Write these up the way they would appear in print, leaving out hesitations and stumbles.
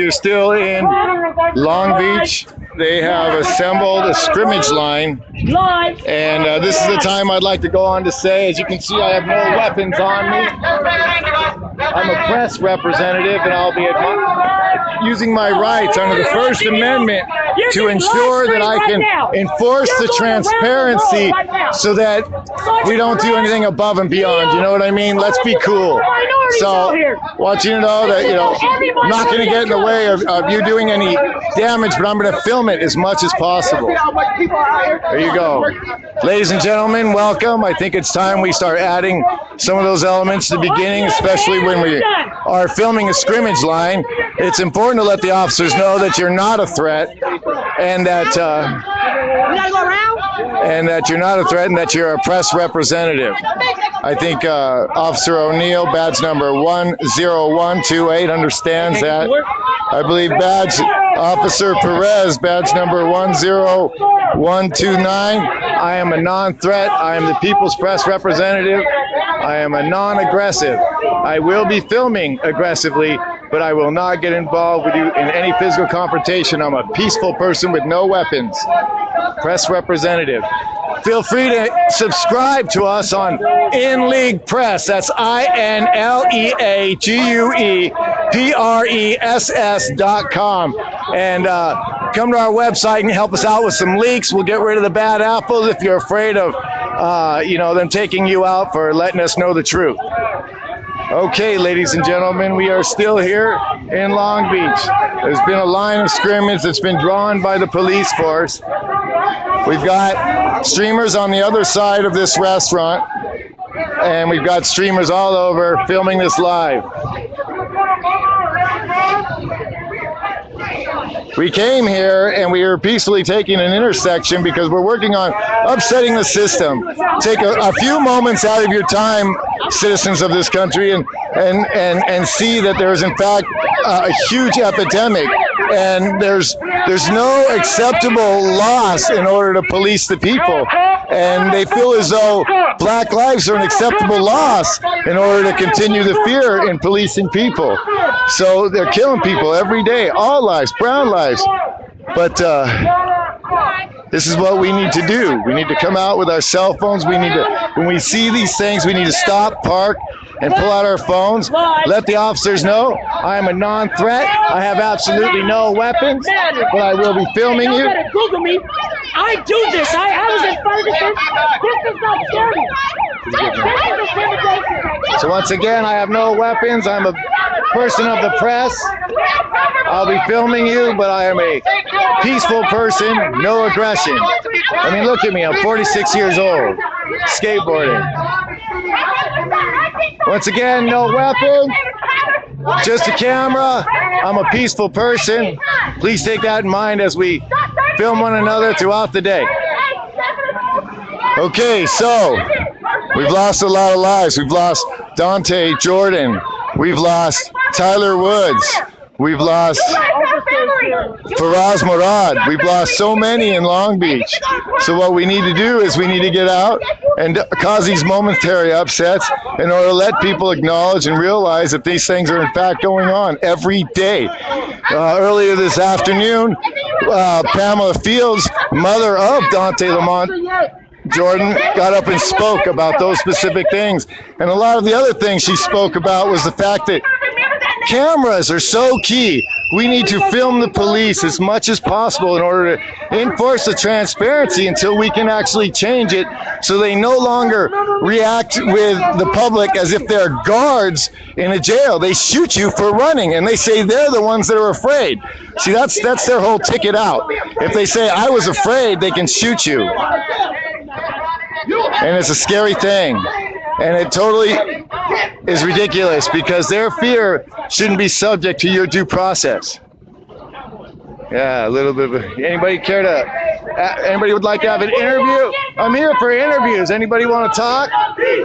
are still in Long Beach. They have assembled a scrimmage line, and this is the time I'd like to go on to say, as you can see, I have no weapons on me. I'm a press representative, and I'll be using my rights under the First Amendment to ensure that I can enforce the transparency so that we don't do anything above and beyond. You know what I mean? Let's be cool. So I want you to know that, I'm not going to get in the way of you doing any damage, but I'm going to film it as much as possible. There you go. Ladies and gentlemen, welcome. I think it's time we start adding some of those elements to the beginning, especially when we are filming a scrimmage line. It's important to let the officers know that you're not a threat, and that you're not a threat, and that you're a press representative. I think Officer O'Neill, badge number 10128, understands that. I believe badge Officer Perez, badge number 10129. I am a non-threat. I am the people's press representative. I am a non-aggressive. I will be filming aggressively, but I will not get involved with you in any physical confrontation. I'm a peaceful person with no weapons. Press representative. Feel free to subscribe to us on inLeague Press. That's INLEAGUEPRESS.com. And come to our website and help us out with some leaks. We'll get rid of the bad apples if you're afraid of them taking you out for letting us know the truth. Okay, ladies and gentlemen, we are still here in Long Beach. There's been a line of scrimmage that's been drawn by the police force. We've got streamers on the other side of this restaurant, and we've got streamers all over filming this live. We came here and we were peacefully taking an intersection because we're working on upsetting the system. Take a few moments out of your time, citizens of this country, and see that there is in fact a huge epidemic, and there's no acceptable loss in order to police the people. And they feel as though black lives are an acceptable loss in order to continue the fear in policing people. So they're killing people every day, all lives, brown lives. But this is what we need to do. We need to come out with our cell phones. We need to, when we see these things, we need to stop, park, and pull out our phones. Let the officers know I am a non-threat. I have absolutely no weapons, but I will be filming you. Google me. I do this. I was in Ferguson. This is not scary. So once again, I have no weapons. I'm a person of the press. I'll be filming you, but I am a peaceful person, no aggression. I mean, look at me. I'm 46 years old, skateboarding. Once again, no weapons, just a camera. I'm a peaceful person. Please take that in mind as we film one another throughout the day. Okay, so we've lost a lot of lives. We've lost Dante Jordan. We've lost Tyler Woods. We've lost Faraz Murad. We've lost so many in Long Beach. So what we need to do is we need to get out and cause these momentary upsets in order to let people acknowledge and realize that these things are in fact going on every day. Earlier this afternoon, Pamela Fields, mother of Dante Lamont Jordan, got up and spoke about those specific things. And a lot of the other things she spoke about was the fact that cameras are so key. We need to film the police as much as possible in order to enforce the transparency until we can actually change it so they no longer react with the public as if they're guards in a jail. They shoot you for running, and they say they're the ones that are afraid. See, that's their whole ticket out. If they say, I was afraid, they can shoot you. And it's a scary thing. And it totally is ridiculous because their fear shouldn't be subject to your due process. Yeah, a little bit of anybody care to, anybody would like to have an interview? I'm here for interviews. Anybody want to talk?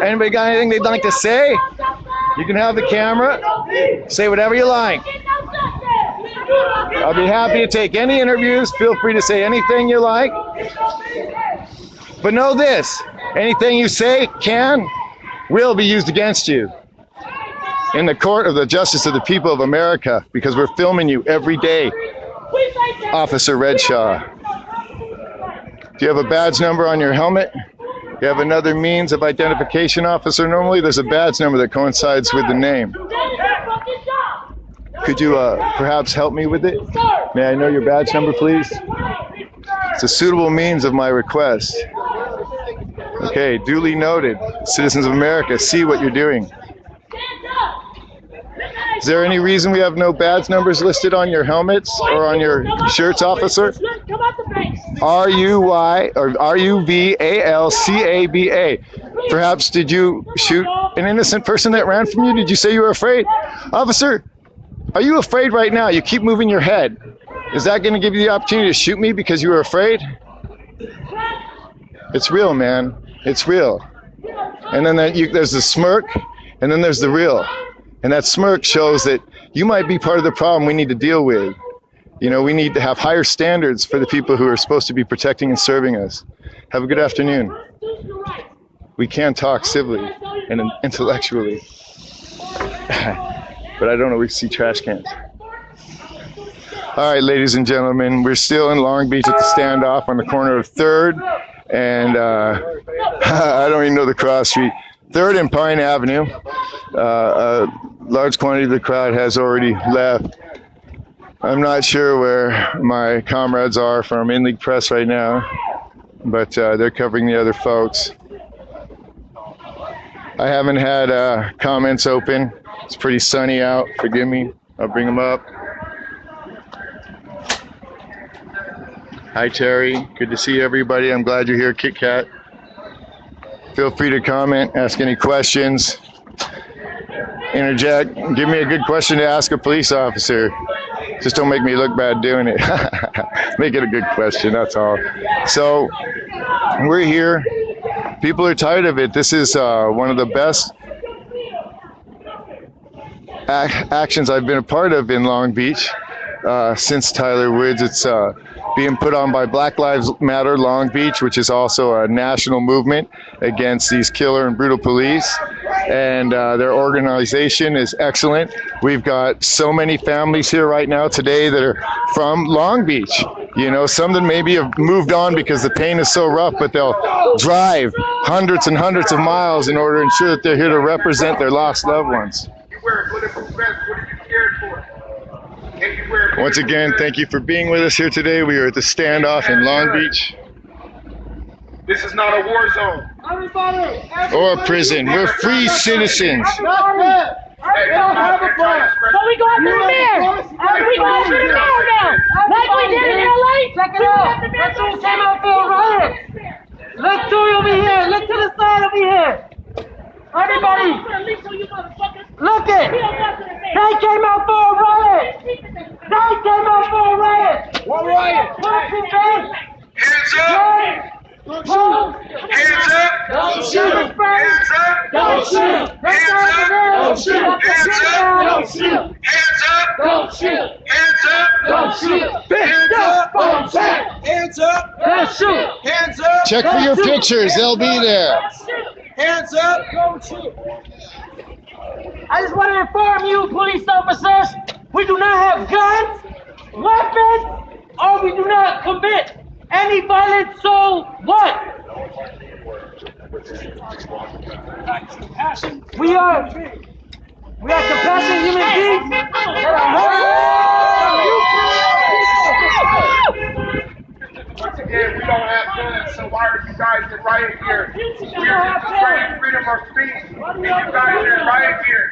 Anybody got anything they'd like to say? You can have the camera. Say whatever you like. I'll be happy to take any interviews. Feel free to say anything you like. But know this, anything you say will be used against you. in the court of the justice of the people of America, because we're filming you every day, Officer Redshaw. Do you have a badge number on your helmet? You have another means of identification, officer? Normally there's a badge number that coincides with the name. Could you perhaps help me with it? May I know your badge number, please? It's a suitable means of my request. Okay, duly noted. Citizens of America, see what you're doing. Is there any reason we have no badge numbers listed on your helmets or on your shirts, officer? R-U-Y or R-U-V-A-L-C-A-B-A. Perhaps did you shoot an innocent person that ran from you? Did you say you were afraid? Officer, are you afraid right now? You keep moving your head. Is that going to give you the opportunity to shoot me because you were afraid? It's real, man. It's real. And then there's the smirk, and then there's the real. And that smirk shows that you might be part of the problem we need to deal with. You know, we need to have higher standards for the people who are supposed to be protecting and serving us. Have a good afternoon. We can talk civilly and intellectually. But I don't always see trash cans. All right, ladies and gentlemen, we're still in Long Beach at the standoff on the corner of 3rd and I don't even know the cross street. 3rd and Pine Avenue. A large quantity of the crowd has already left. I'm not sure where my comrades are from inLeague Press right now, but they're covering the other folks. I haven't had comments open. It's pretty sunny out. Forgive me. I'll bring them up. Hi, Terry. Good to see everybody. I'm glad you're here, Kit Kat. Feel free to comment, ask any questions, interject. Give me a good question to ask a police officer. Just don't make me look bad doing it. Make it a good question, that's all. So, we're here. People are tired of it. This is one of the best actions I've been a part of in Long Beach since Tyler Woods. It's being put on by Black Lives Matter Long Beach, which is also a national movement against these killer and brutal police. And their organization is excellent. We've got so many families here right now today that are from Long Beach. You know, some that maybe have moved on because the pain is so rough, but they'll drive hundreds and hundreds of miles in order to ensure that they're here to represent their lost loved ones. Once again, thank you for being with us here today. We are at the standoff in Long Beach. This is not a war zone. Or a prison. We're free citizens. So we go after the mayor. We go after the mayor now. Like we did in LA. Check it out. That's who came out for a riot. Look to over here. Look to the side over here. Everybody. Look it. They came out for a riot. They came out for a riot. What riot? Hands up. Don't shoot! Hands up! Don't shoot! Hands up! Don't shoot! Hands up! Don't shoot! Hands up! Don't shoot! Hands up! Don't shoot! Hands up! Don't shoot! Hands up! Don't shoot! Hands up! Don't shoot! Hands up! Check for your pictures. They'll be there. Hands up! Don't shoot! I just want to inform you, police officers, we do not have guns, weapons, or we do not commit any violence, so what? We are compassionate human beings that are Once again, we don't have guns, so why are you guys in riot gear? We are just trying freedom of speech, and you guys are in riot gear.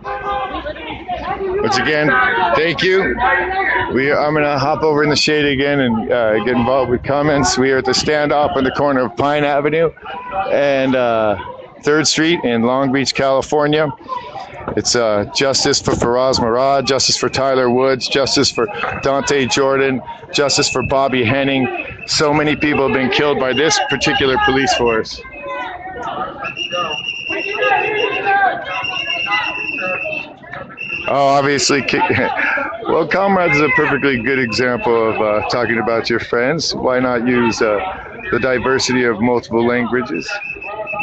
Once again, thank you. I'm going to hop over in the shade again and get involved with comments. We are at the standoff on the corner of Pine Avenue and 3rd Street in Long Beach, California. It's justice for Faraz Murad, justice for Tyler Woods, justice for Dante Jordan, justice for Bobby Henning. So many people have been killed by this particular police force. Oh, obviously, well, comrades is a perfectly good example of talking about your friends. Why not use the diversity of multiple languages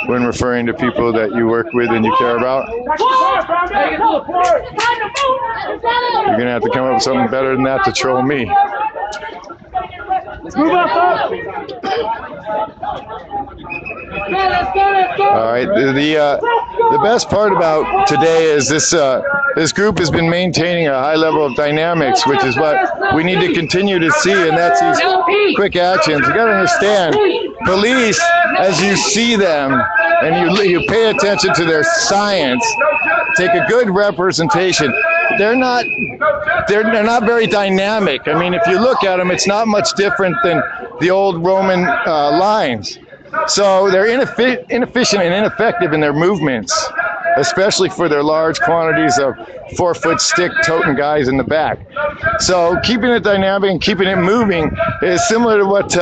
when referring to people that you work with and you care about? You're gonna have to come up with something better than that to troll me. Let's move up. All right. The best part about today is this group has been maintaining a high level of dynamics, which is what we need to continue to see, and that's these quick actions. You got to understand, police, as you see them and you pay attention to their science, take a good representation. They're not very dynamic. I mean, if you look at them, it's not much different than the old Roman lines. So they're inefficient and ineffective in their movements, especially for their large quantities of 4-foot stick-toting guys in the back. So keeping it dynamic and keeping it moving is similar to what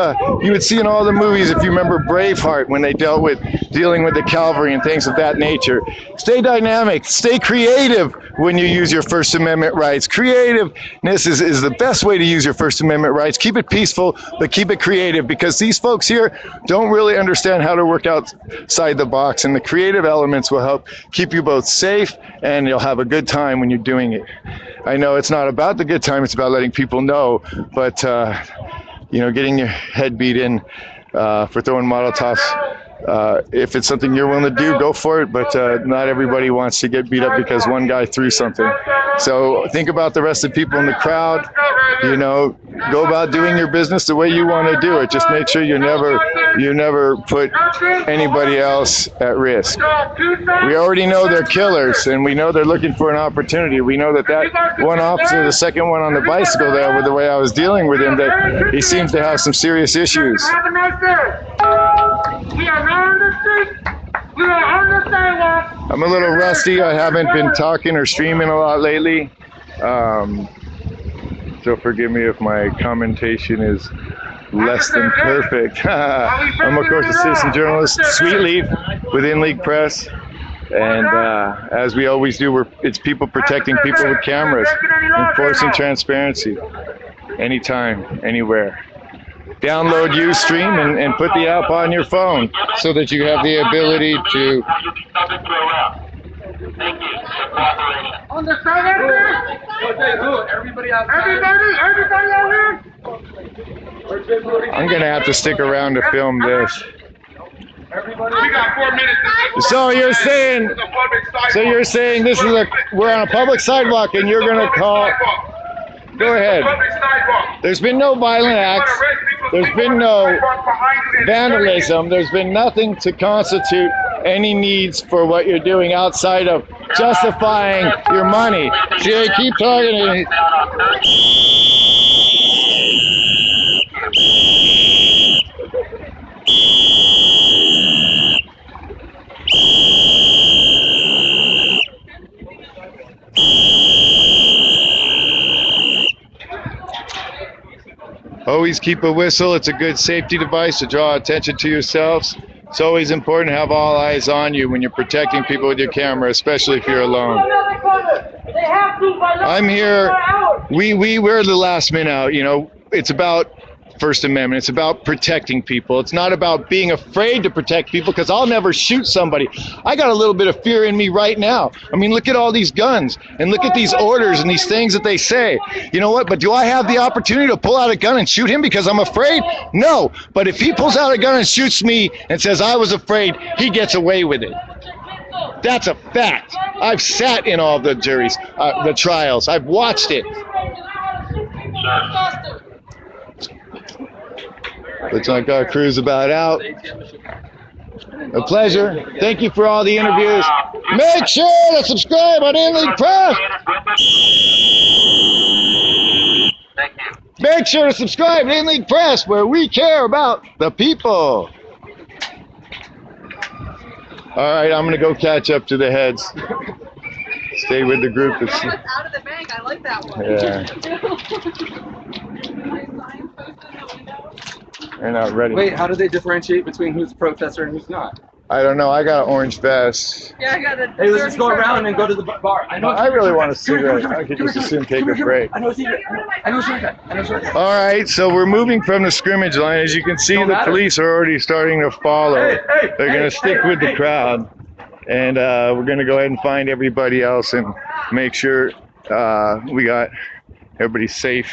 you would see in all the movies if you remember Braveheart, when they dealing with the cavalry and things of that nature. Stay dynamic, stay creative when you use your First Amendment rights. Creativeness is the best way to use your First Amendment rights. Keep it peaceful, but keep it creative, because these folks here don't really understand how to work outside the box, and the creative elements will help keep you both safe, and you'll have a good time when you're doing it. I know it's not about the good time, it's about letting people know, but you know, getting your head beat in for throwing Molotovs, if it's something you're willing to do, go for it, but not everybody wants to get beat up because one guy threw something. So think about the rest of the people in the crowd. You know, go about doing your business the way you want to do it. Just make sure you never put anybody else at risk. We already know they're killers, and we know they're looking for an opportunity. We know that one officer, the second one on the bicycle there, with the way I was dealing with him, that he seems to have some serious issues. I'm a little rusty. I haven't been talking or streaming a lot lately. So forgive me if my commentation is less than perfect. I'm, of course, a citizen journalist, Sweetleaf, with inLeague Press. And as we always do, it's people protecting people with cameras, enforcing transparency, anytime, anywhere. Download Ustream and put the app on your phone so that you have the ability to... On the side out there? Everybody out here? I'm going to have to stick around to film this. We got 4 minutes. So you're saying this is we're on a public sidewalk, and you're going to call... Go ahead. There's been no violent acts. There's been no vandalism. There's been nothing to constitute any needs for what you're doing outside of justifying your money. See, they keep talking. Always keep a whistle. It's a good safety device to draw attention to yourselves. It's always important to have all eyes on you when you're protecting people with your camera, especially if you're alone. I'm here. We're the last men out. You know, it's about First Amendment. It's about protecting people. It's not about being afraid to protect people, because I'll never shoot somebody. I got a little bit of fear in me right now. I mean, look at all these guns, and look at these orders and these things that they say. You know what? But do I have the opportunity to pull out a gun and shoot him because I'm afraid? No. But if he pulls out a gun and shoots me and says I was afraid, he gets away with it. That's a fact. I've sat in all the juries, the trials. I've watched it. Looks like our crew's about out. A pleasure. Thank you for all the interviews. Make sure to subscribe on inLeague Press. Make sure to subscribe to inLeague Press, where we care about the people. All right, I'm gonna go catch up to the heads. Stay with the group. It's out of the bank. I like that one. Yeah. They're not ready. Wait, how do they differentiate between who's a protester and who's not? I don't know. I got an orange vest. Yeah, I got it. Hey, let's just go around and go to the bar. I know. I really want to see that. I could just as soon take a break. I know it's secret. I know it's right. All right, so we're moving from the scrimmage line. As you can see, the police are already starting to follow. They're going to stick with the crowd. And we're going to go ahead and find everybody else and make sure we got everybody safe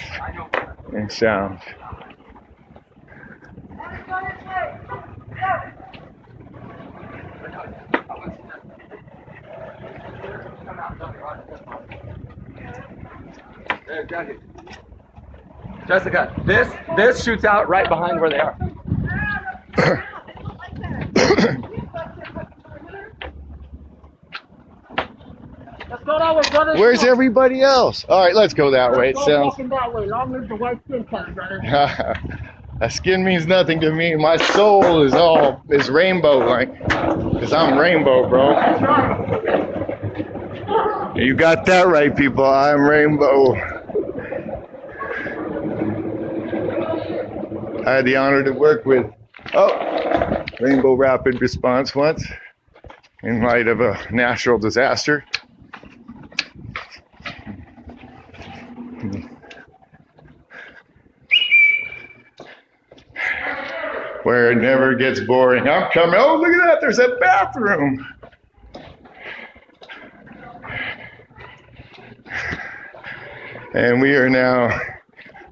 and sound. Jessica, this shoots out right behind where they are. Let's go that way, brother. Where's everybody else? All right, let's go that way. It Let's go sounds. walking that way. Long live the white skin color, brother. That skin means nothing to me. My soul is rainbow, like, cause I'm rainbow, bro. That's right. You got that right, people. I'm rainbow. I had the honor to work with Rainbow Rapid Response once in light of a natural disaster. Where it never gets boring. I'm coming. Oh, look at that. There's a bathroom. And we are now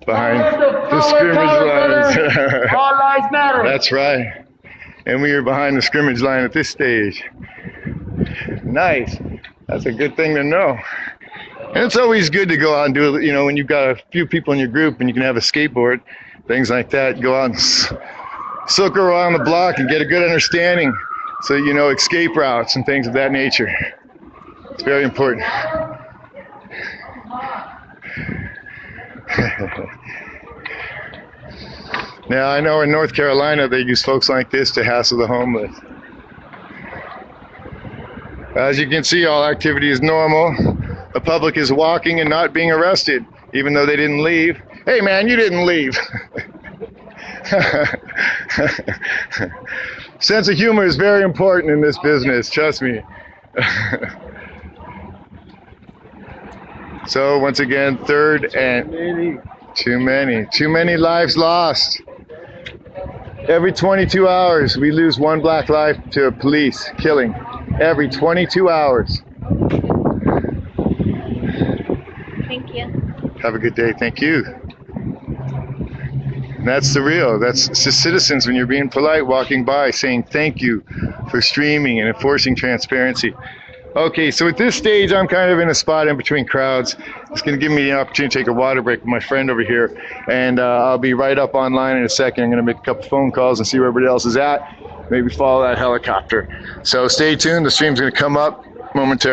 behind the scrimmage lines. All lives matter. That's right. And we are behind the scrimmage line at this stage. Nice. That's a good thing to know. And it's always good to go out and do it, you know, when you've got a few people in your group and you can have a skateboard, things like that. Go out and circle around the block and get a good understanding so you know escape routes and things of that nature. It's very important. Now, I know in North Carolina they use folks like this to hassle the homeless. As you can see, all activity is normal. The public is walking and not being arrested, even though they didn't leave. Hey man, you didn't leave. Sense of humor is very important in this business, trust me. So once again, third and too many lives lost. Every 22 hours, we lose one black life to a police killing. Every 22 hours. Thank you. Have a good day. Thank you. And that's the real. That's just citizens when you're being polite, walking by, saying thank you for streaming and enforcing transparency. Okay, so at this stage, I'm kind of in a spot in between crowds. It's going to give me the opportunity to take a water break with my friend over here. And I'll be right up online in a second. I'm going to make a couple phone calls and see where everybody else is at. Maybe follow that helicopter. So stay tuned. The stream's going to come up momentarily.